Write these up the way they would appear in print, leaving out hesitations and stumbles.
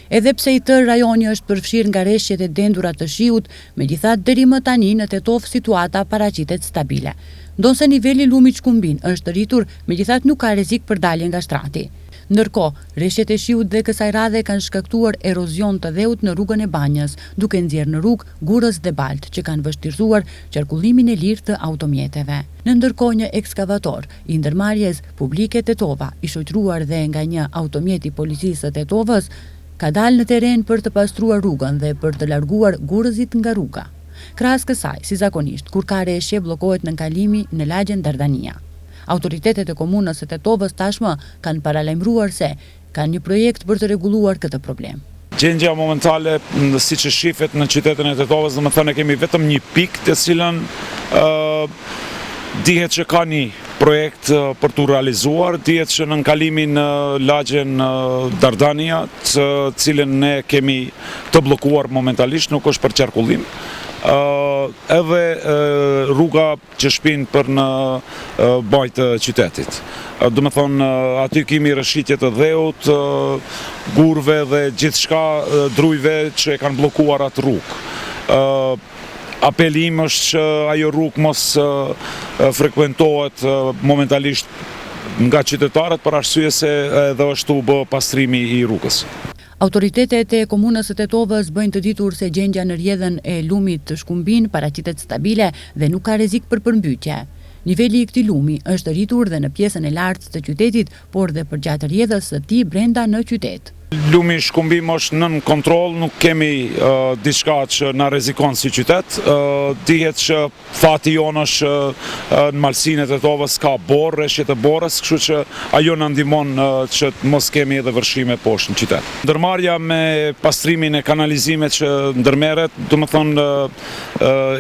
Edhe pse i tërë rajoni është përfshirë nga rreshqet e dendura të shiut, megjithatë deri më tani në Tetov situata paraqitet stabile. Ndonse niveli lumit Shkumbin është rritur, megjithatë nuk ka rrezik për dalje nga shtrati. Ndërkohë, rreshqet e shiut dhe kësaj radhe kanë shkaktuar erozion të dheut në rrugën e Banjës, duke nxjerrë në rrugë Gurës dhe Balt, që kanë vështirësuar qarkullimin e lirë të automjeteve. Në ndërkohë, një ekskavator i ndërmarrjes publike Tetova, i shoqëruar dhe nga një automjet i policisë së Tetovës, ka dalë në teren për të pastruar rrugën dhe për të larguar gurëzit nga rruga. Krahas kësaj, si zakonisht, kur ka rreshje bllokohet nënkalimi në lagjen Dardania. Autoritetet e komunës së Tetovës tashmë kanë paralajmëruar se kanë një projekt për të rregulluar këtë problem. Gjendja momentale, siç e shifet në qytetin e Tetovës, domethënë kemi vetëm një pikë të cilën dihet që ka një projekt për të realizuar, dihet që në nënkalimin në lagjen Dardania, të cilën ne kemi të bllokuar momentalisht, nuk është për qarkullim. Edhe rruga që shpin për në bajt të qytetit. Do me thonë, aty kemi rëshqitje të dheut, gurve dhe gjithçka drujve që e kanë blokuar atë rrugë. Apeli im është që ajo rrugë mos frekuentohet momentalisht nga qytetarët për arsye se edhe është u bë pastrimi i rrugës. Autoritetet e komunës së Tetovës bëjnë të ditur se gjendja në rrjedhën e lumit të Shkumbin paraqitet stabile dhe nuk ka rrezik për përmbytje. Niveli i këtij lumi është rritur dhe në pjesën e lartë të qytetit, por dhe përgjatë rrjedhës së tij brenda në qytet. Lumi i Shkumbim është nën kontroll, nuk kemi diçka që na rrezikon si qytet. Dihet që fati jonë është në malsinë e Tetovës ka borë, rreshje të borës, kështu që ajo na ndihmon që mos kemi edhe vërshime poshtë në qytet. Ndërmarrja me pastrimin e kanalizimit që ndërmerret, do të thonë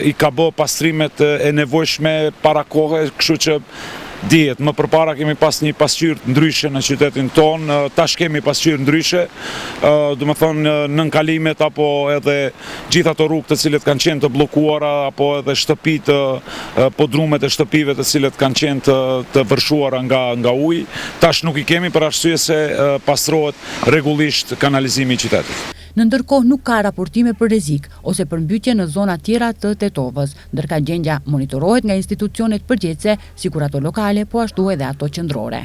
i ka bë pastrimet e nevojshme para kohe, kështu që dihet, më përpara kemi pas një pasqyrë ndryshe në qytetin ton, tash kemi pasqyrë ndryshe, do të thonë nënkalimet apo edhe gjithë ato rrugë të cilët kanë qenë të bllokuara apo edhe shtëpitë, podrumet e shtëpive të cilët kanë qenë të vërshuara nga uji, tash nuk i kemi për arsye se pastrohet rregullisht kanalizimi i qytetit. Në ndërkohë nuk ka raportime për rrezik ose përmbytje në zona tjera të Tetovës, ndërka gjendja monitorohet nga institucionet përgjithëse, sikur ato lokale, po ashtu edhe ato qendrore.